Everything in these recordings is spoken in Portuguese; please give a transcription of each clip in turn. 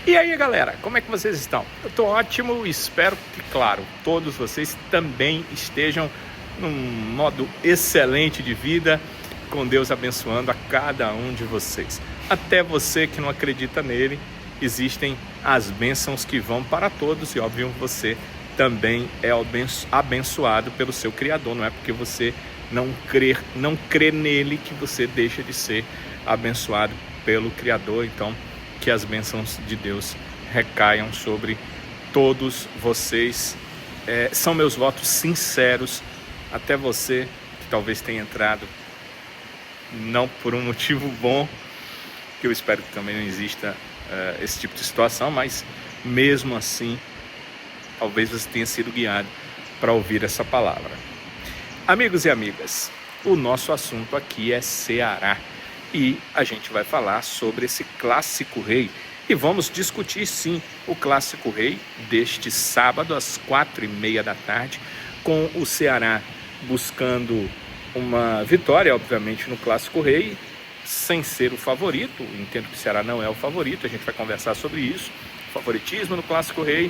E aí, galera, como é que vocês estão? Eu tô ótimo, espero que, claro, todos vocês também estejam num modo excelente de vida, com Deus abençoando a cada um de vocês. Até você que não acredita nele, existem as bênçãos que vão para todos e, óbvio, você também é abençoado pelo seu Criador. Não é porque você não crê nele que você deixa de ser abençoado pelo Criador. Então, que as bênçãos de Deus recaiam sobre todos vocês. São meus votos sinceros, até você que talvez tenha entrado não por um motivo bom, que eu espero que também não exista esse tipo de situação, mas mesmo assim, talvez você tenha sido guiado para ouvir essa palavra. Amigos e amigas, o nosso assunto aqui é Ceará. E a gente vai falar sobre esse Clássico Rei. E vamos discutir, sim, o Clássico Rei deste sábado, às 4h30 da tarde, com o Ceará buscando uma vitória, obviamente, no Clássico Rei, sem ser o favorito. Entendo que o Ceará não é o favorito, a gente vai conversar sobre isso. Favoritismo no Clássico Rei.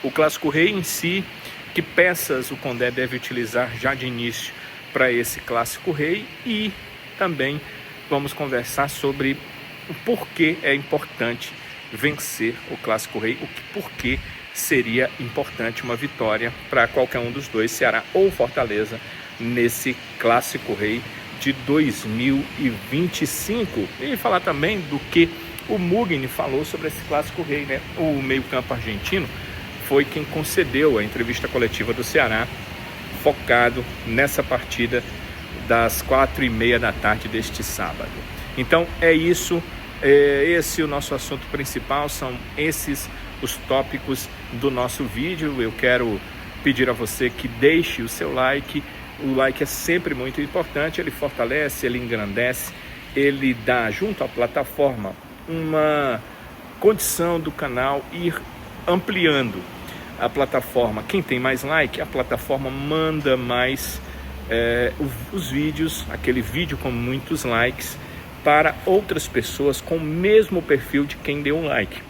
O Clássico Rei em si, que peças o Condé deve utilizar já de início para esse Clássico Rei. E também vamos conversar sobre o porquê é importante vencer o Clássico Rei, porquê seria importante uma vitória para qualquer um dos dois, Ceará ou Fortaleza, nesse Clássico Rei de 2025. E falar também do que o Mugni falou sobre esse Clássico Rei, né? O meio-campo argentino foi quem concedeu a entrevista coletiva do Ceará, focado nessa partida das 4h30 da tarde deste sábado. Então é isso, esse é o nosso assunto principal, são esses os tópicos do nosso vídeo. Eu quero pedir a você que deixe o seu like. O like é sempre muito importante, ele fortalece, ele engrandece, ele dá junto à plataforma uma condição do canal ir ampliando a plataforma. Quem tem mais like, a plataforma manda mais os vídeos, aquele vídeo com muitos likes, para outras pessoas com o mesmo perfil de quem deu um like.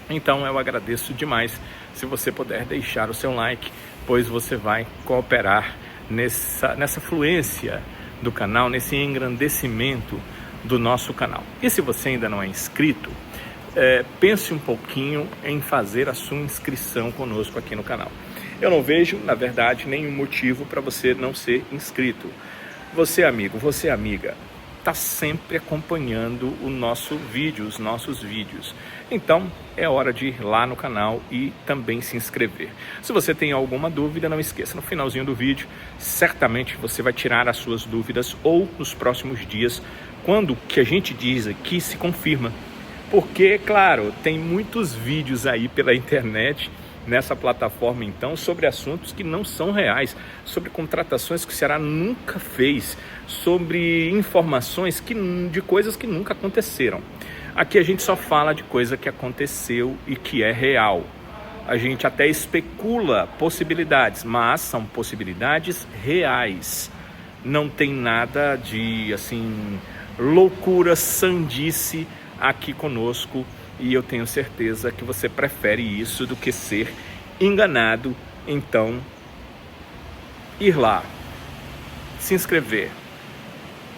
Então eu agradeço demais se você puder deixar o seu like, pois você vai cooperar nessa fluência do canal, nesse engrandecimento do nosso canal. E se você ainda não é inscrito, pense um pouquinho em fazer a sua inscrição conosco aqui no canal. Eu não vejo, na verdade, nenhum motivo para você não ser inscrito. Você, amigo, você, amiga, está sempre acompanhando o nosso vídeo, os nossos vídeos. Então, é hora de ir lá no canal e também se inscrever. Se você tem alguma dúvida, não esqueça, no finalzinho do vídeo, certamente você vai tirar as suas dúvidas, ou nos próximos dias, quando o que a gente diz aqui se confirma. Porque, claro, tem muitos vídeos aí pela internet, nessa plataforma, então, sobre assuntos que não são reais, sobre contratações que o Ceará nunca fez, sobre informações de coisas que nunca aconteceram. Aqui a gente só fala de coisa que aconteceu e que é real. A gente até especula possibilidades, mas são possibilidades reais. Não tem nada de, assim, loucura, sandice aqui conosco. E eu tenho certeza que você prefere isso do que ser enganado. Então, ir lá, se inscrever,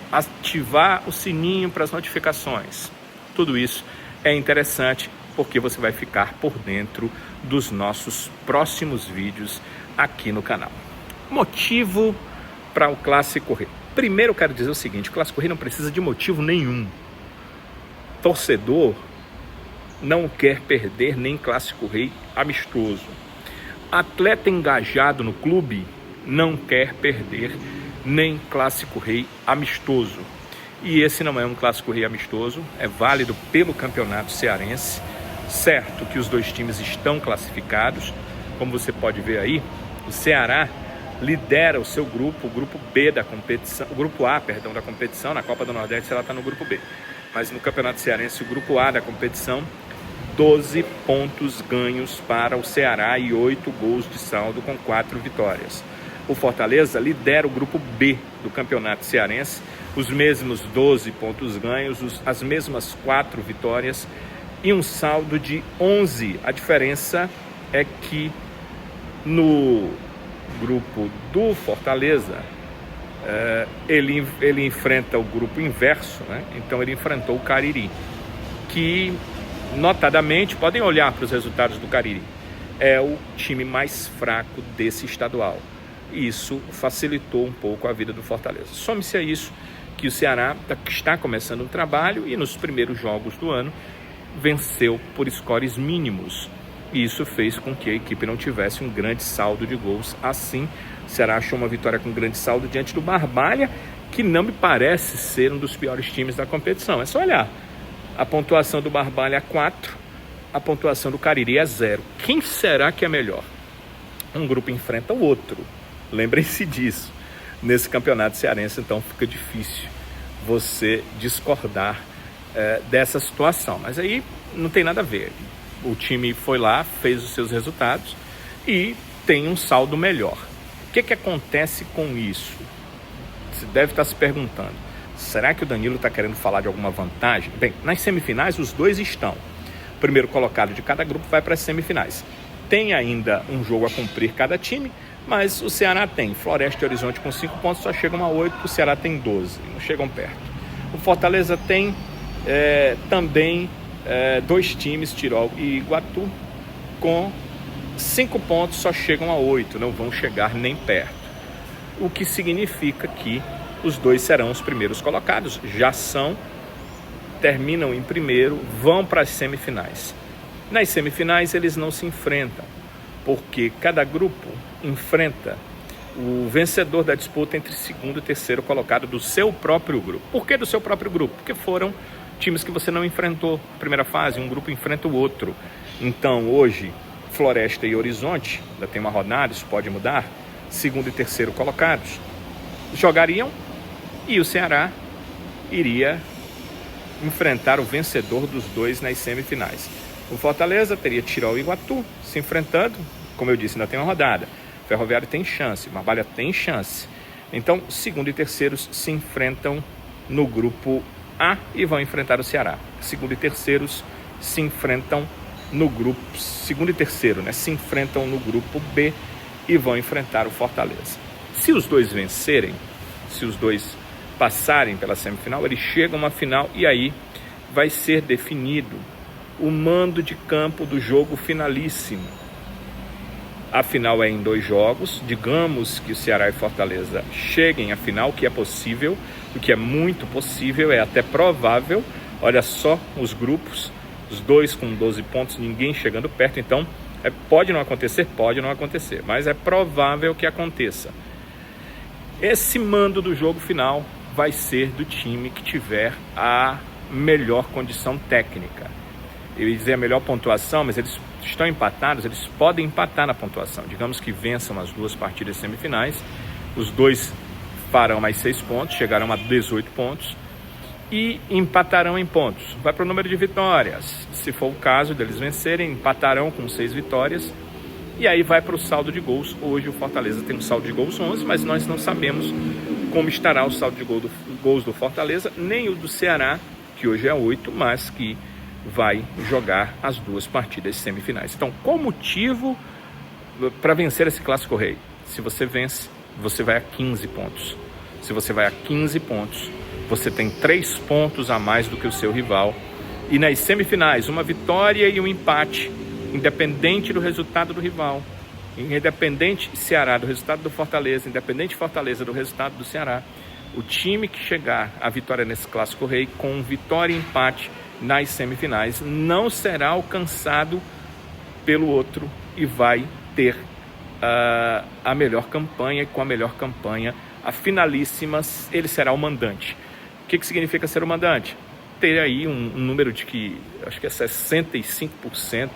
ativar o sininho para as notificações. Tudo isso é interessante porque você vai ficar por dentro dos nossos próximos vídeos aqui no canal. Motivo para o Clássico Rei. Primeiro eu quero dizer o seguinte: o Clássico Rei não precisa de motivo nenhum. Torcedor não quer perder nem Clássico Rei amistoso. Atleta engajado no clube não quer perder nem Clássico Rei amistoso. E esse não é um Clássico Rei amistoso, é válido pelo campeonato cearense. Certo que os dois times estão classificados, como você pode ver aí, o Ceará lidera o seu grupo, o grupo B da competição, o grupo A, perdão, da competição. Na Copa do Nordeste ela está no grupo B, mas no Campeonato Cearense, o grupo A da competição, 12 pontos ganhos para o Ceará e 8 gols de saldo com 4 vitórias. O Fortaleza lidera o grupo B do Campeonato Cearense, os mesmos 12 pontos ganhos, as mesmas 4 vitórias e um saldo de 11. A diferença é que no grupo do Fortaleza, ele enfrenta o grupo inverso, né? Então ele enfrentou o Cariri, que notadamente, podem olhar para os resultados do Cariri, é o time mais fraco desse estadual. Isso facilitou um pouco a vida do Fortaleza. Some-se a isso que o Ceará está começando um trabalho e nos primeiros jogos do ano venceu por scores mínimos. E isso fez com que a equipe não tivesse um grande saldo de gols. Assim, o Ceará achou uma vitória com grande saldo diante do Barbalha, que não me parece ser um dos piores times da competição. É só olhar. A pontuação do Barbalha é 4, a pontuação do Cariri é 0. Quem será que é melhor? Um grupo enfrenta o outro. Lembrem-se disso. Nesse campeonato cearense, então, fica difícil você discordar dessa situação. Mas aí não tem nada a ver. O time foi lá, fez os seus resultados e tem um saldo melhor. O que acontece com isso? Você deve estar se perguntando. Será que o Danilo está querendo falar de alguma vantagem? Bem, nas semifinais os dois estão. O primeiro colocado de cada grupo vai para as semifinais. Tem ainda um jogo a cumprir cada time, mas o Ceará tem Floresta e Horizonte com 5 pontos, só chegam a 8, o Ceará tem 12, não chegam perto. O Fortaleza tem também 2 times, Tirol e Iguatu, com 5 pontos, só chegam a 8, não vão chegar nem perto. O que significa que os dois serão os primeiros colocados, terminam em primeiro, vão para as semifinais. Nas semifinais eles não se enfrentam, porque cada grupo enfrenta o vencedor da disputa entre segundo e terceiro colocado do seu próprio grupo. Por que do seu próprio grupo? Porque foram times que você não enfrentou na primeira fase, um grupo enfrenta o outro. Então hoje, Floresta e Horizonte, ainda tem uma rodada, isso pode mudar, segundo e terceiro colocados, jogariam e o Ceará iria enfrentar o vencedor dos dois nas semifinais. O Fortaleza teria Tirol e Iguatu se enfrentando, como eu disse, ainda tem uma rodada. Ferroviário tem chance, Barbalha tem chance. Então, segundo e terceiros se enfrentam no grupo A e vão enfrentar o Ceará. Segundo e terceiros se enfrentam no grupo... Segundo e terceiro, né? Se enfrentam no grupo B e vão enfrentar o Fortaleza. Se os dois vencerem, se os dois passarem pela semifinal, eles chegam à final e aí vai ser definido o mando de campo do jogo finalíssimo. A final é em 2 jogos. Digamos que o Ceará e Fortaleza cheguem à final, o que é possível, o que é muito possível, é até provável. Olha só os grupos, os dois com 12 pontos, ninguém chegando perto. Então, pode não acontecer, mas é provável que aconteça. Esse mando do jogo final vai ser do time que tiver a melhor condição técnica. Eu ia dizer a melhor pontuação, mas eles estão empatados, eles podem empatar na pontuação. Digamos que vençam as 2 partidas semifinais, os dois farão mais 6 pontos, chegarão a 18 pontos e empatarão em pontos. Vai para o número de vitórias. Se for o caso deles vencerem, empatarão com 6 vitórias e aí vai para o saldo de gols. Hoje o Fortaleza tem um saldo de gols 11, mas nós não sabemos como estará o saldo de gols do Fortaleza, nem o do Ceará, que hoje é 8, mas que vai jogar as 2 partidas semifinais. Então, qual o motivo para vencer esse Clássico Rei? Se você vence, você vai a 15 pontos. Se você vai a 15 pontos, você tem 3 pontos a mais do que o seu rival. E nas semifinais, uma vitória e um empate, independente do resultado do rival, independente Ceará do resultado do Fortaleza, independente Fortaleza do resultado do Ceará, o time que chegar à vitória nesse Clássico Rei com vitória e empate nas semifinais não será alcançado pelo outro e vai ter a melhor campanha, e com a melhor campanha, a finalíssima, ele será o mandante. O que significa ser o mandante? Ter aí um número de que, acho que é 65%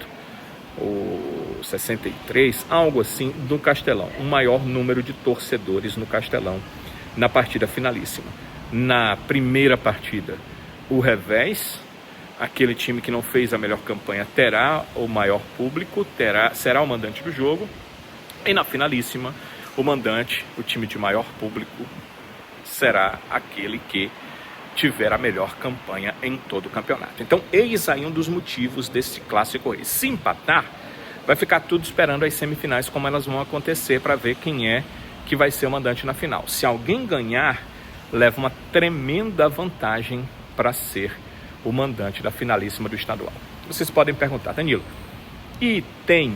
ou 63%, algo assim, do Castelão. O maior número de torcedores no Castelão na partida finalíssima. Na primeira partida, o revés, aquele time que não fez a melhor campanha terá o maior público, será o mandante do jogo. E na finalíssima, o mandante, o time de maior público, será aquele que tiver a melhor campanha em todo o campeonato. Então, eis aí um dos motivos desse Clássico Rei. Se empatar, vai ficar tudo esperando as semifinais, como elas vão acontecer, para ver quem é que vai ser o mandante na final. Se alguém ganhar, leva uma tremenda vantagem para ser o mandante da finalíssima do estadual. Vocês podem perguntar, Danilo, e tem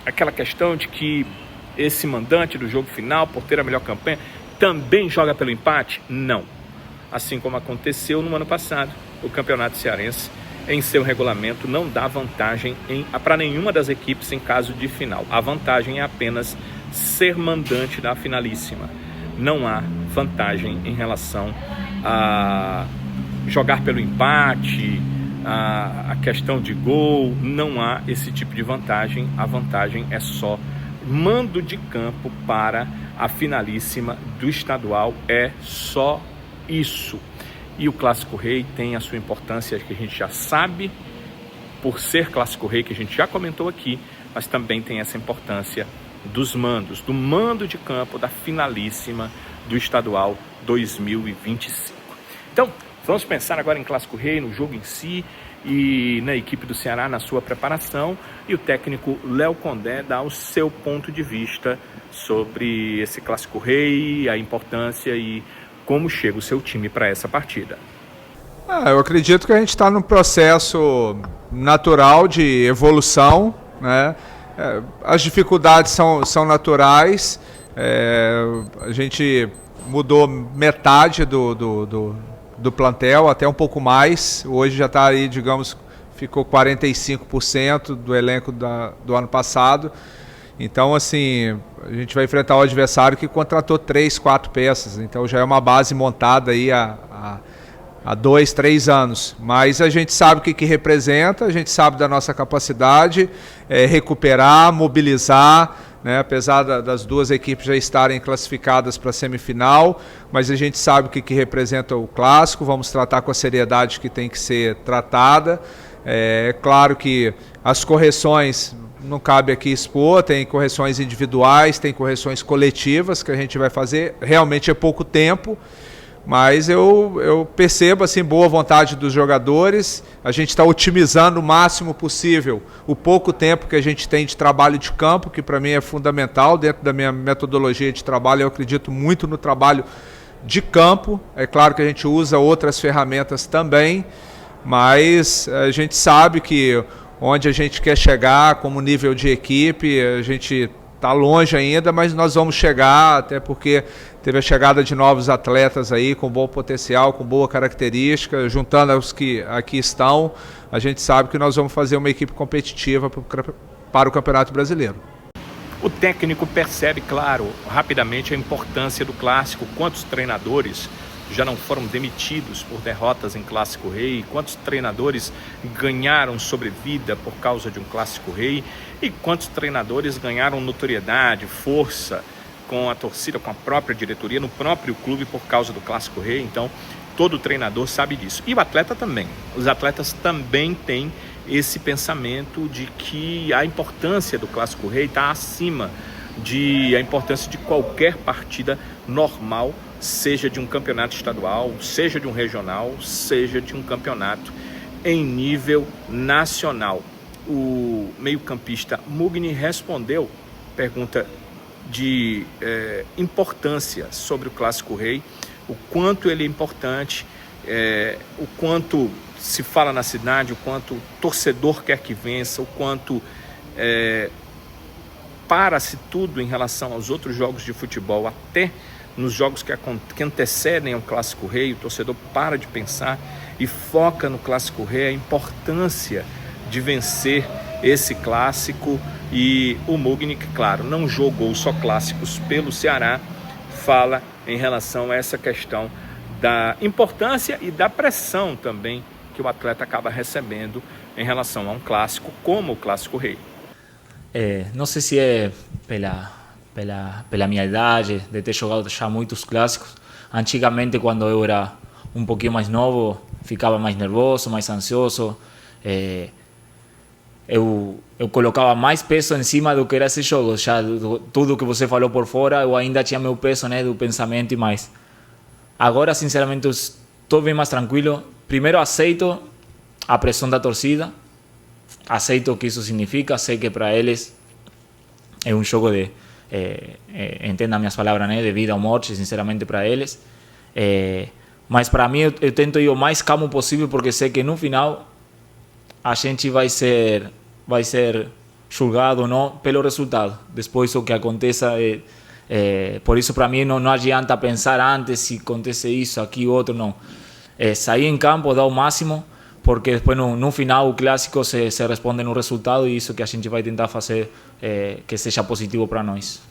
aquela questão de que esse mandante do jogo final, por ter a melhor campanha, também joga pelo empate? Não. Assim como aconteceu no ano passado, o Campeonato Cearense, em seu regulamento, não dá vantagem para nenhuma das equipes em caso de final. A vantagem é apenas ser mandante da finalíssima. Não há vantagem em relação a jogar pelo empate, a questão de gol. Não há esse tipo de vantagem. A vantagem é só mando de campo para a finalíssima do estadual. É só isso. E o Clássico Rei tem a sua importância, que a gente já sabe, por ser Clássico Rei, que a gente já comentou aqui, mas também tem essa importância dos mandos, do mando de campo da finalíssima do estadual 2025. Então, vamos pensar agora em Clássico Rei, no jogo em si e na equipe do Ceará, na sua preparação, e o técnico Léo Condé dá o seu ponto de vista sobre esse Clássico Rei, a importância e como chega o seu time para essa partida. Eu acredito que a gente está num processo natural de evolução, né? As dificuldades são naturais, a gente mudou metade do plantel, até um pouco mais, hoje já está aí, digamos, ficou 45% do elenco do ano passado. Então, assim, a gente vai enfrentar o adversário que contratou 3, 4 peças. Então, já é uma base montada aí há 2, 3 anos. Mas a gente sabe o que representa, a gente sabe da nossa capacidade, recuperar, mobilizar, né? Apesar das duas equipes já estarem classificadas para a semifinal, mas a gente sabe o que representa o clássico, vamos tratar com a seriedade que tem que ser tratada. É claro que as correções não cabe aqui expor, tem correções individuais, tem correções coletivas que a gente vai fazer, realmente é pouco tempo, mas eu percebo assim, boa vontade dos jogadores, a gente está otimizando o máximo possível o pouco tempo que a gente tem de trabalho de campo, que para mim é fundamental, dentro da minha metodologia de trabalho eu acredito muito no trabalho de campo, é claro que a gente usa outras ferramentas também, mas a gente sabe que onde a gente quer chegar como nível de equipe, a gente está longe ainda, mas nós vamos chegar, até porque teve a chegada de novos atletas aí com bom potencial, com boa característica, juntando os que aqui estão, a gente sabe que nós vamos fazer uma equipe competitiva para o Campeonato Brasileiro. O técnico percebe, claro, rapidamente a importância do clássico, quantos treinadores já não foram demitidos por derrotas em Clássico Rei, quantos treinadores ganharam sobrevida por causa de um Clássico Rei e quantos treinadores ganharam notoriedade, força com a torcida, com a própria diretoria, no próprio clube por causa do Clássico Rei. Então, todo treinador sabe disso. E o atleta também. Os atletas também têm esse pensamento de que a importância do Clássico Rei está acima da importância de qualquer partida normal, seja de um campeonato estadual, seja de um regional, seja de um campeonato em nível nacional. O meio-campista Mugni respondeu pergunta de importância sobre o Clássico Rei, o quanto ele é importante, o quanto se fala na cidade, o quanto o torcedor quer que vença, o quanto para-se tudo em relação aos outros jogos de futebol, até nos jogos que antecedem ao Clássico Rei, o torcedor para de pensar e foca no Clássico Rei, a importância de vencer esse clássico. E o Mugni, que claro, não jogou só clássicos pelo Ceará, fala em relação a essa questão da importância e da pressão também que o atleta acaba recebendo em relação a um clássico como o Clássico Rei. Não sei se é pela minha idade, de ter jogado já muitos clássicos. Antigamente, quando eu era um pouquinho mais novo, ficava mais nervoso, mais ansioso. Eu colocava mais peso em cima do que era esse jogo. Já tudo que você falou por fora, eu ainda tinha meu peso, né, do pensamento e mais. Agora, sinceramente, estou bem mais tranquilo. Primeiro, aceito a pressão da torcida, aceito o que isso significa, sei que para eles é um jogo de, entenda minhas palavras, né, de vida ou morte, sinceramente, para eles. Mas para mim, eu tento ir o mais calmo possível, porque sei que no final a gente vai ser julgado ou não pelo resultado. Depois, o que aconteça, por isso, para mim, não adianta pensar antes se acontece isso, aqui, outro, não. Sair em campo, dar o máximo, porque depois, no final, o clássico se responde no resultado, e isso que a gente vai tentar fazer que seja positivo para nós.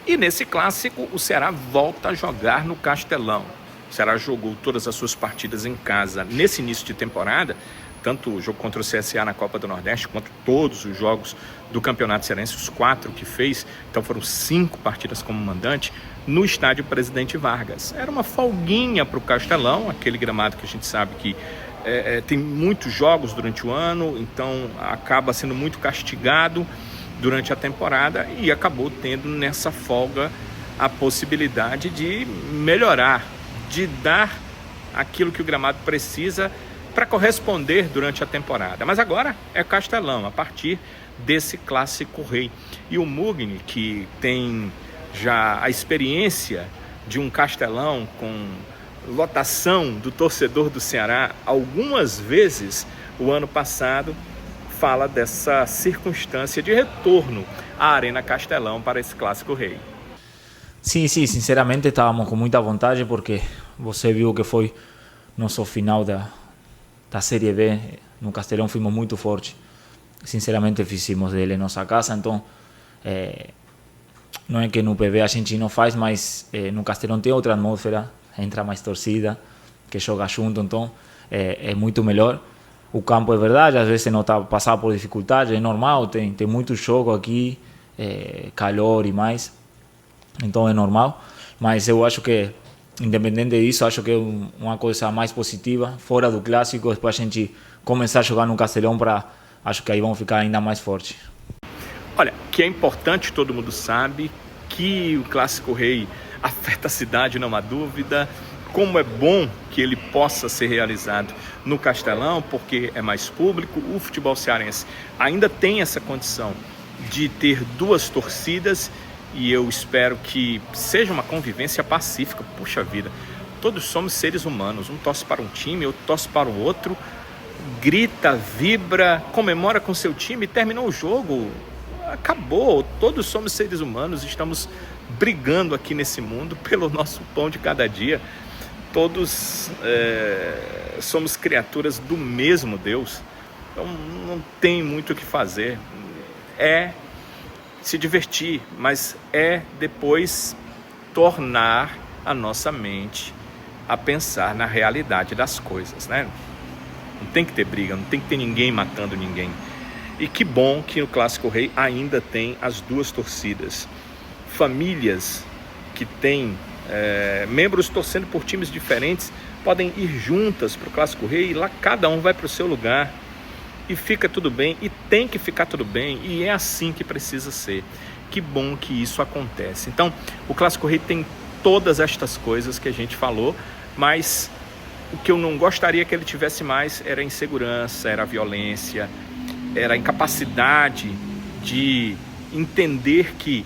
E nesse clássico, o Ceará volta a jogar no Castelão. O Ceará jogou todas as suas partidas em casa nesse início de temporada, tanto o jogo contra o CSA na Copa do Nordeste, quanto todos os jogos do Campeonato Cearense, os 4 que fez, então foram 5 partidas como mandante, no estádio Presidente Vargas. Era uma folguinha para o Castelão, aquele gramado que a gente sabe que tem muitos jogos durante o ano, então acaba sendo muito castigado durante a temporada, e acabou tendo nessa folga a possibilidade de melhorar, de dar aquilo que o gramado precisa para corresponder durante a temporada. Mas agora é Castelão, a partir desse clássico rei. E o Mugni, que tem já a experiência de um Castelão com lotação do torcedor do Ceará algumas vezes o ano passado, fala dessa circunstância de retorno à Arena Castelão para esse clássico rei. Sim, sinceramente estávamos com muita vontade, porque você viu que foi nosso final da Série B. No Castelão fomos muito fortes. Sinceramente fizemos dele nossa casa, então não é que no PV a gente não faz, mas no Castelão tem outra atmosfera, entra mais torcida, que joga junto, então é muito melhor. O campo é verdade, às vezes não está passando por dificuldade, é normal, tem muito jogo aqui, calor e mais, então é normal, mas eu acho que, independente disso, acho que é uma coisa mais positiva, fora do clássico, depois a gente começar a jogar no Castelão, acho que aí vamos ficar ainda mais fortes. Olha, que é importante, todo mundo sabe, que o Clássico Rei afeta a cidade, não há dúvida. Como é bom que ele possa ser realizado no Castelão, porque é mais público. O futebol cearense ainda tem essa condição de ter 2 torcidas, e eu espero que seja uma convivência pacífica. Puxa vida, todos somos seres humanos, um torce para um time, outro torce para o outro, grita, vibra, comemora com seu time, terminou o jogo, acabou. Todos somos seres humanos, estamos brigando aqui nesse mundo pelo nosso pão de cada dia. Todos somos criaturas do mesmo Deus, então não tem muito o que fazer. É se divertir, mas é depois tornar a nossa mente a pensar na realidade das coisas, né? Não tem que ter briga, não tem que ter ninguém matando ninguém. E que bom que no Clássico Rei ainda tem as 2 torcidas. Famílias que têm membros torcendo por times diferentes podem ir juntas para o Clássico Rei, e lá cada um vai para o seu lugar e fica tudo bem, e tem que ficar tudo bem, e é assim que precisa ser. Que bom que isso acontece. Então, o Clássico Rei tem todas estas coisas que a gente falou, mas o que eu não gostaria que ele tivesse mais era a insegurança, era a violência, era a incapacidade de entender que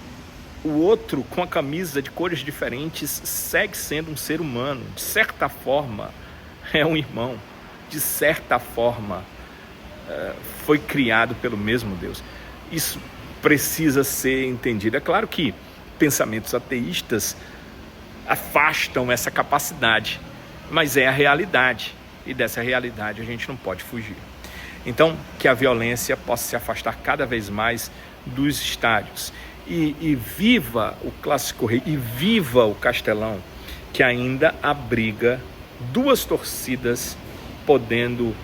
o outro, com a camisa de cores diferentes, segue sendo um ser humano. De certa forma, é um irmão. De certa forma, foi criado pelo mesmo Deus. Isso precisa ser entendido. É claro que pensamentos ateístas afastam essa capacidade, mas é a realidade, e dessa realidade a gente não pode fugir. Então, que a violência possa se afastar cada vez mais dos estádios. E viva o Clássico Rei, e viva o Castelão, que ainda abriga 2 torcidas podendo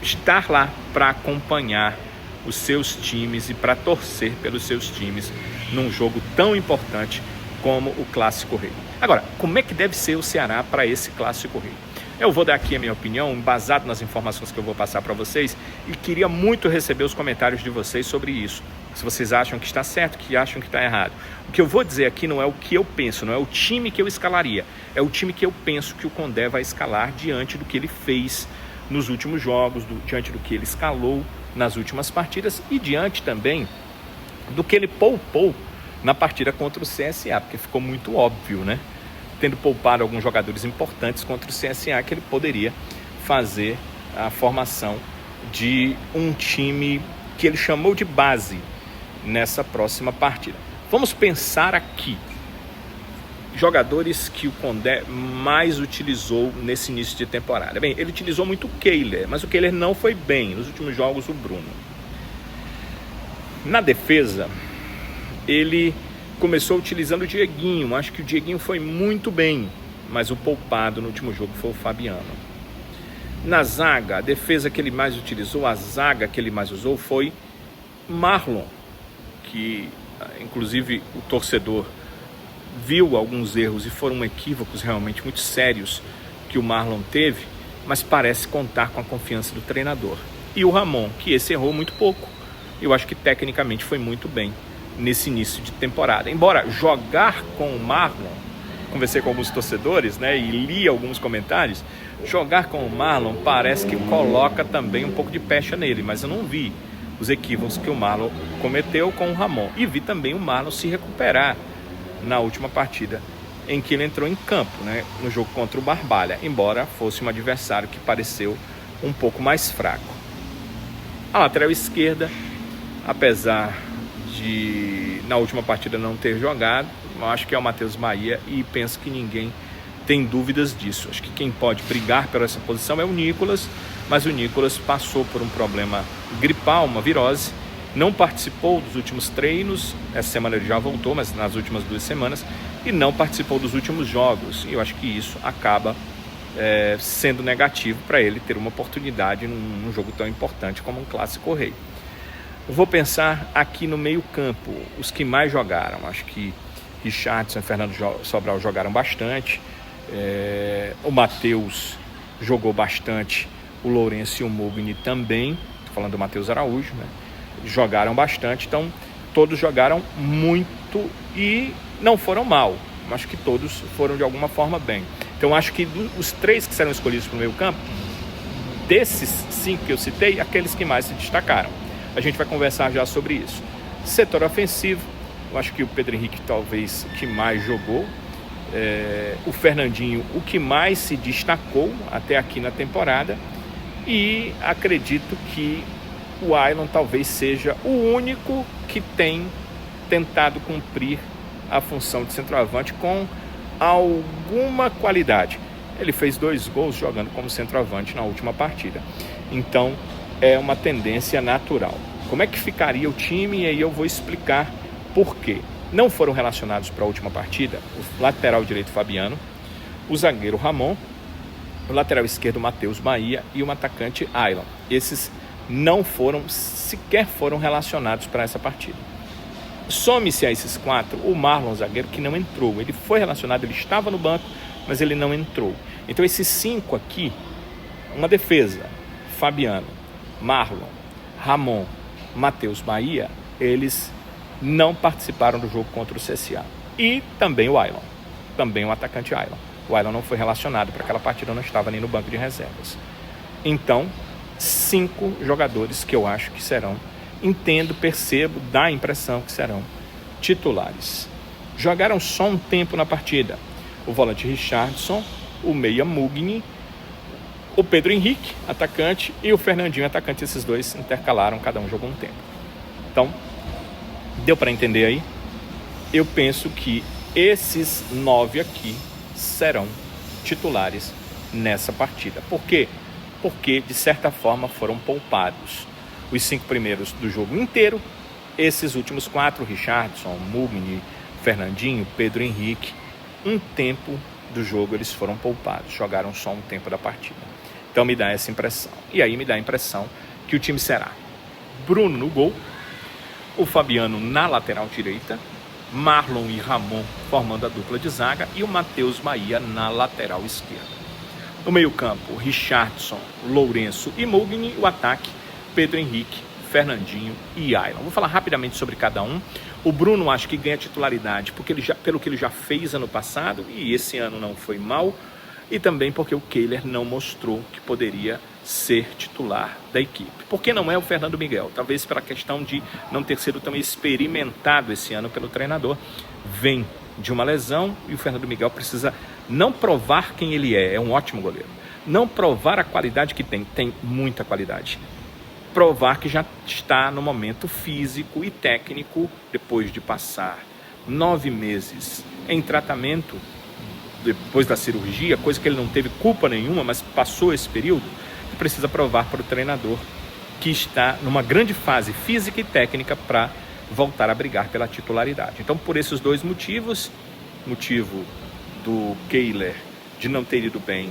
estar lá para acompanhar os seus times e para torcer pelos seus times num jogo tão importante como o Clássico Rei. Agora, como é que deve ser o Ceará para esse Clássico Rei? Eu vou dar aqui a minha opinião, embasado nas informações que eu vou passar para vocês, e queria muito receber os comentários de vocês sobre isso. Se vocês acham que está certo, que acham que está errado. O que eu vou dizer aqui não é o que eu penso, não é o time que eu escalaria, é o time que eu penso que o Condé vai escalar diante do que ele fez nos últimos jogos, diante do que ele escalou nas últimas partidas e diante também do que ele poupou na partida contra o CSA, porque ficou muito óbvio, né? Tendo poupado alguns jogadores importantes contra o CSA, que ele poderia fazer a formação de um time que ele chamou de base nessa próxima partida. Vamos pensar aqui. Jogadores que o Condé mais utilizou nesse início de temporada. Bem, ele utilizou muito o Kehler, mas o Kehler não foi bem. Nos últimos jogos, o Bruno. Na defesa, ele começou utilizando o Dieguinho. Acho que o Dieguinho foi muito bem, mas o poupado no último jogo foi o Fabiano. Na zaga, a defesa que ele mais utilizou, a zaga que ele mais usou foi Marlon, que inclusive o torcedor viu alguns erros e foram equívocos realmente muito sérios que o Marlon teve, mas parece contar com a confiança do treinador. E o Ramon, que esse errou muito pouco. Eu acho que tecnicamente foi muito bem nesse início de temporada. Embora jogar com o Marlon, conversei com alguns torcedores, né, e li alguns comentários, jogar com o Marlon parece que coloca também um pouco de pecha nele, mas eu não vi os equívocos que o Marlon cometeu com o Ramon. E vi também o Marlon se recuperar na última partida em que ele entrou em campo, né, no jogo contra o Barbalha, embora fosse um adversário que pareceu um pouco mais fraco. A lateral esquerda, apesar de na última partida não ter jogado, eu acho que é o Matheus Bahia e penso que ninguém tem dúvidas disso. Acho que quem pode brigar por essa posição é o Nicolas, mas o Nicolas passou por um problema gripal, uma virose, não participou dos últimos treinos, essa semana ele já voltou, mas nas últimas 2 semanas, e não participou dos últimos jogos. E eu acho que isso acaba sendo negativo para ele ter uma oportunidade num jogo tão importante como um Clássico Rei. Eu vou pensar aqui no meio campo, os que mais jogaram. Acho que Richardson e Fernando Sobral jogaram bastante, o Matheus jogou bastante, o Lourenço e o Mugni também, estou falando do Matheus Araújo, né? Jogaram bastante, então todos jogaram muito e não foram mal. Acho que todos foram de alguma forma bem. Então acho que os 3 que serão escolhidos para o meio campo, desses 5 que eu citei, aqueles que mais se destacaram. A gente vai conversar já sobre isso. Setor ofensivo, eu acho que o Pedro Henrique talvez o que mais jogou, o Fernandinho o que mais se destacou até aqui na temporada, e acredito que o Ailon talvez seja o único que tem tentado cumprir a função de centroavante com alguma qualidade. Ele fez 2 gols jogando como centroavante na última partida. Então, é uma tendência natural. Como é que ficaria o time? E aí eu vou explicar por quê. Não foram relacionados para a última partida o lateral direito Fabiano, o zagueiro Ramon, o lateral esquerdo Matheus Bahia e o atacante Ailon. Esses sequer foram relacionados para essa partida. Some-se a esses 4 o Marlon, zagueiro, que não entrou. Ele foi relacionado, ele estava no banco, mas ele não entrou. Então esses 5 aqui, uma defesa, Fabiano, Marlon, Ramon, Matheus Bahia, eles não participaram do jogo contra o CSA. E também o Ailon, também o atacante Ailon. O Ailon não foi relacionado para aquela partida, não estava nem no banco de reservas. Então, 5 jogadores que eu acho que serão, percebo, dá a impressão que serão titulares. Jogaram só um tempo na partida. O volante Richardson, o meia Mugni, o Pedro Henrique, atacante, e o Fernandinho, atacante. Esses 2 intercalaram, cada um jogou um tempo. Então, deu para entender aí? Eu penso que esses 9 aqui serão titulares nessa partida. Por quê? Porque, de certa forma, foram poupados os 5 primeiros do jogo inteiro. Esses últimos 4, Richardson, Mugni, Fernandinho, Pedro Henrique, um tempo do jogo eles foram poupados, jogaram só um tempo da partida. Então me dá essa impressão. E aí me dá a impressão que o time será Bruno no gol, o Fabiano na lateral direita, Marlon e Ramon formando a dupla de zaga e o Matheus Bahia na lateral esquerda. No meio-campo, Richarlison, Lourenço e Mugni. O ataque, Pedro Henrique, Fernandinho e Ayllon. Vou falar rapidamente sobre cada um. O Bruno acho que ganha titularidade porque pelo que ele já fez ano passado, e esse ano não foi mal, e também porque o Kehler não mostrou que poderia ser titular da equipe. Por que não é o Fernando Miguel? Talvez pela questão de não ter sido tão experimentado esse ano pelo treinador. Vem de uma lesão e o Fernando Miguel precisa não provar quem ele é um ótimo goleiro. Não provar a qualidade que tem muita qualidade. Provar que já está no momento físico e técnico, depois de passar 9 meses em tratamento, depois da cirurgia, coisa que ele não teve culpa nenhuma, mas passou esse período, e precisa provar para o treinador que está numa grande fase física e técnica para voltar a brigar pela titularidade. Então, por esses dois motivos, motivo do Kehler de não ter ido bem,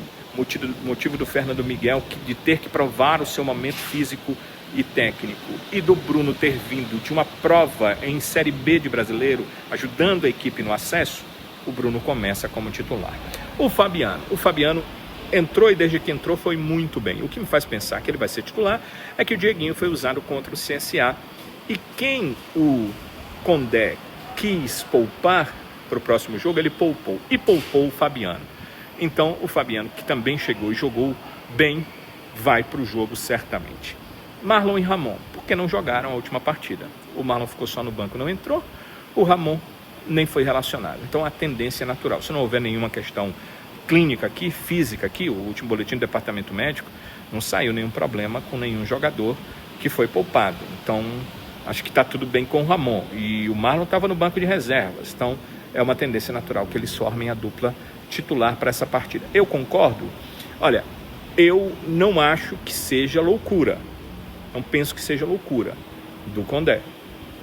motivo do Fernando Miguel de ter que provar o seu momento físico e técnico, e do Bruno ter vindo de uma prova em Série B de Brasileiro, ajudando a equipe no acesso, o Bruno começa como titular. O Fabiano entrou e desde que entrou foi muito bem. O que me faz pensar que ele vai ser titular é que o Dieguinho foi usado contra o CSA, e quem o Condé quis poupar para o próximo jogo, ele poupou o Fabiano. Então o Fabiano, que também chegou e jogou bem, vai para o jogo certamente. Marlon e Ramon, porque não jogaram a última partida. O Marlon ficou só no banco, não entrou. O Ramon nem foi relacionado. Então a tendência é natural. Se não houver nenhuma questão clínica aqui, física aqui, o último boletim do departamento médico, não saiu nenhum problema com nenhum jogador que foi poupado. Então acho que está tudo bem com o Ramon. E o Marlon estava no banco de reservas. Então é uma tendência natural que eles formem a dupla titular para essa partida. Eu concordo? Olha, eu não acho que seja loucura. Não penso que seja loucura do Condé.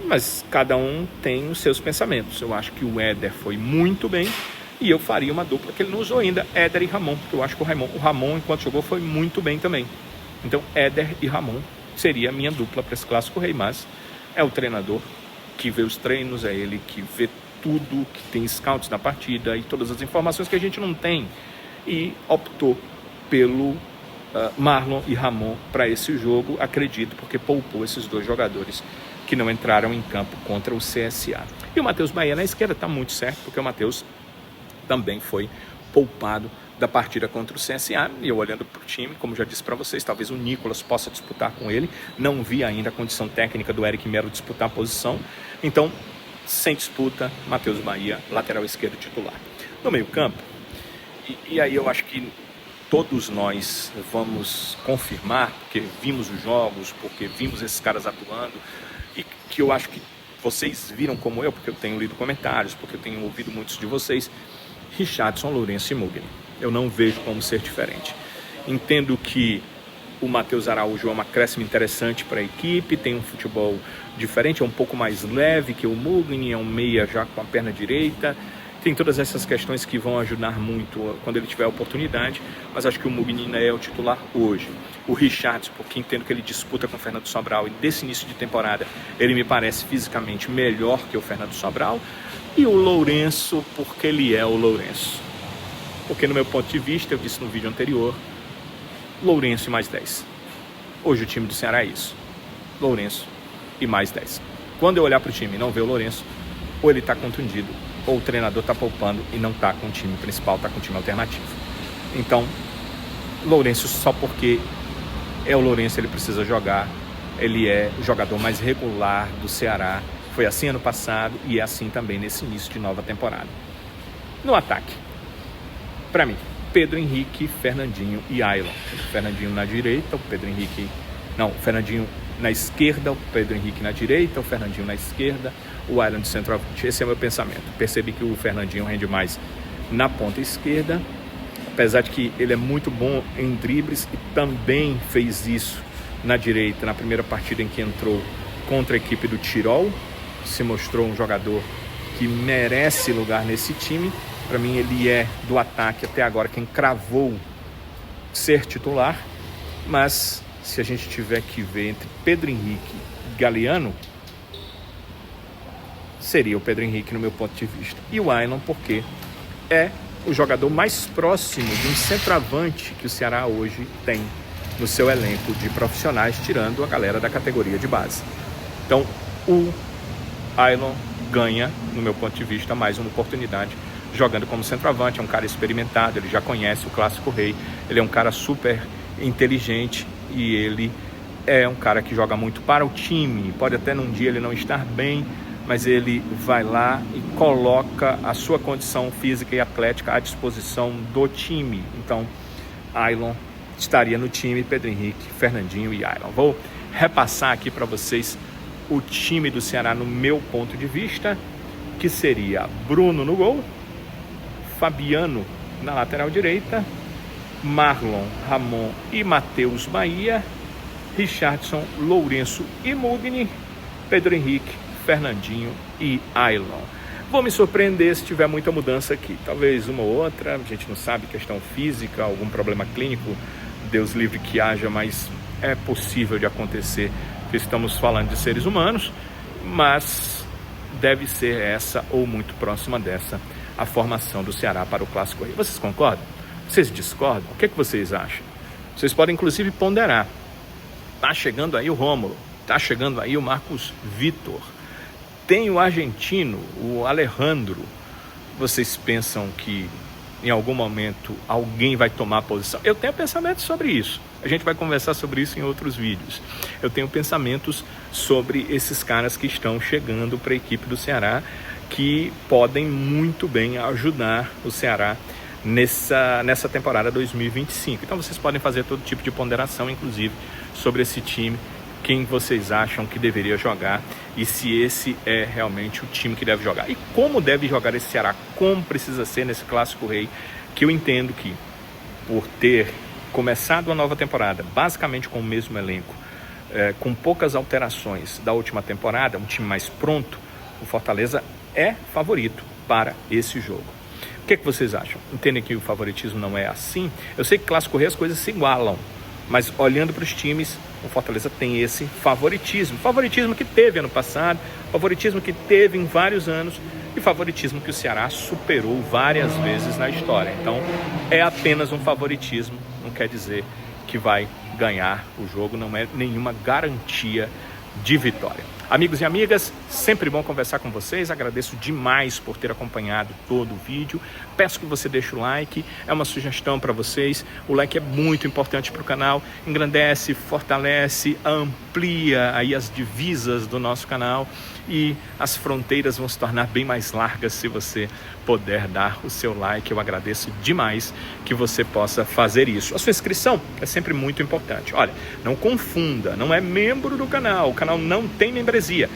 Mas cada um tem os seus pensamentos. Eu acho que o Éder foi muito bem e eu faria uma dupla que ele não usou ainda, Éder e Ramon, porque eu acho que o Ramon, enquanto jogou, foi muito bem também. Então, Éder e Ramon seria a minha dupla para esse Clássico Rei, mas é o treinador que vê os treinos, é ele que vê tudo, que tem scouts na partida e todas as informações que a gente não tem, e optou pelo Marlon e Ramon para esse jogo, acredito, porque poupou esses dois jogadores que não entraram em campo contra o CSA. E o Matheus Bahia na esquerda está muito certo, porque o Matheus também foi poupado da partida contra o CSA, e eu olhando para o time, como já disse para vocês, talvez o Nicolas possa disputar com ele, não vi ainda a condição técnica do Eric Melo disputar a posição, então, sem disputa, Matheus Bahia, lateral esquerdo titular. No meio campo, e aí eu acho que todos nós vamos confirmar, porque vimos os jogos, porque vimos esses caras atuando, e que eu acho que vocês viram como eu, porque eu tenho lido comentários, porque eu tenho ouvido muitos de vocês, Richarlison, Lourenço e Mugni. Eu não vejo como ser diferente. Entendo que o Matheus Araújo é um acréscimo interessante para a equipe, tem um futebol diferente, é um pouco mais leve que o Mugni, é um meia já com a perna direita, tem todas essas questões que vão ajudar muito quando ele tiver a oportunidade, mas acho que o Mugni ainda é o titular hoje. O Richarlison, porque entendo que ele disputa com o Fernando Sobral, e desse início de temporada ele me parece fisicamente melhor que o Fernando Sobral, e o Lourenço, porque ele é o Lourenço. Porque no meu ponto de vista, eu disse no vídeo anterior, Lourenço e mais 10. Hoje o time do Ceará é isso, Lourenço e mais 10. Quando eu olhar para o time e não ver o Lourenço, ou ele está contundido, ou o treinador está poupando e não está com o time principal, está com o time alternativo. Então, Lourenço só porque é o Lourenço, ele precisa jogar, ele é o jogador mais regular do Ceará, foi assim ano passado e é assim também nesse início de nova temporada. No ataque, para mim, Pedro Henrique, Fernandinho e Ayllon. O Fernandinho na direita, o Fernandinho na esquerda, o Pedro Henrique na direita, o Fernandinho na esquerda, o Ayllon de centroavante. Esse é o meu pensamento. Percebi que o Fernandinho rende mais na ponta esquerda, apesar de que ele é muito bom em dribles e também fez isso na direita, na primeira partida em que entrou contra a equipe do Tirol, se mostrou um jogador que merece lugar nesse time. Para mim ele é do ataque até agora quem cravou ser titular, mas se a gente tiver que ver entre Pedro Henrique e Galeano, seria o Pedro Henrique no meu ponto de vista. E o Ayllon porque é o jogador mais próximo de um centroavante que o Ceará hoje tem no seu elenco de profissionais, tirando a galera da categoria de base. Então, o Ailon ganha, no meu ponto de vista, mais uma oportunidade jogando como centroavante. É um cara experimentado, ele já conhece o Clássico Rei, ele é um cara super inteligente e ele é um cara que joga muito para o time. Pode até num dia ele não estar bem, mas ele vai lá e coloca a sua condição física e atlética à disposição do time. Então, Ailon estaria no time, Pedro Henrique, Fernandinho e Ailon. Vou repassar aqui para vocês o time do Ceará no meu ponto de vista, que seria Bruno no gol, Fabiano na lateral direita, Marlon, Ramon e Matheus Bahia, Richardson, Lourenço e Mugni, Pedro Henrique, Fernandinho e Ailon. Vou me surpreender se tiver muita mudança aqui, talvez uma ou outra, a gente não sabe, questão física, algum problema clínico, Deus livre que haja, mas é possível de acontecer, que estamos falando de seres humanos, mas deve ser essa ou muito próxima dessa a formação do Ceará para o Clássico Rei. Vocês concordam? Vocês discordam? O que é que vocês acham? Vocês podem inclusive ponderar. Tá chegando aí o Rômulo, tá chegando aí o Marcos Vitor, tem o argentino, o Alejandro. Vocês pensam que em algum momento alguém vai tomar posição? Eu tenho pensamentos sobre isso. A gente vai conversar sobre isso em outros vídeos. Eu tenho pensamentos sobre esses caras que estão chegando para a equipe do Ceará, que podem muito bem ajudar o Ceará nessa temporada 2025. Então vocês podem fazer todo tipo de ponderação, inclusive sobre esse time, quem vocês acham que deveria jogar e se esse é realmente o time que deve jogar. E como deve jogar esse Ceará, como precisa ser nesse Clássico Rei, que eu entendo que, por ter começado a nova temporada basicamente com o mesmo elenco, com poucas alterações da última temporada, um time mais pronto, o Fortaleza é favorito para esse jogo. O que é que vocês acham? Entendem que o favoritismo não é assim? Eu sei que Clássico Rei as coisas se igualam, mas olhando para os times, o Fortaleza tem esse favoritismo. Favoritismo que teve ano passado, favoritismo que teve em vários anos e favoritismo que o Ceará superou várias vezes na história. Então, é apenas um favoritismo, não quer dizer que vai ganhar o jogo, não é nenhuma garantia de vitória. Amigos e amigas, sempre bom conversar com vocês. Agradeço demais por ter acompanhado todo o vídeo. Peço que você deixe o like, é uma sugestão para vocês. O like é muito importante para o canal, engrandece, fortalece, amplia aí as divisas do nosso canal e as fronteiras vão se tornar bem mais largas se você puder dar o seu like. Eu agradeço demais que você possa fazer isso. A sua inscrição é sempre muito importante. Olha, não confunda, não é membro do canal, o canal não tem membresia,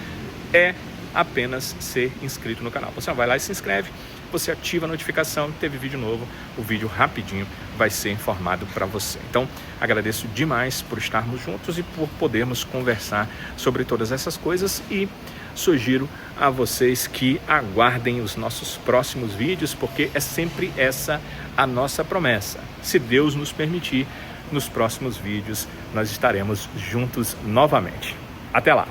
é apenas ser inscrito no canal. Você vai lá e se inscreve, você ativa a notificação, teve vídeo novo, o vídeo rapidinho vai ser informado para você. Então, agradeço demais por estarmos juntos e por podermos conversar sobre todas essas coisas e sugiro a vocês que aguardem os nossos próximos vídeos, porque é sempre essa a nossa promessa. Se Deus nos permitir, nos próximos vídeos nós estaremos juntos novamente. Até lá!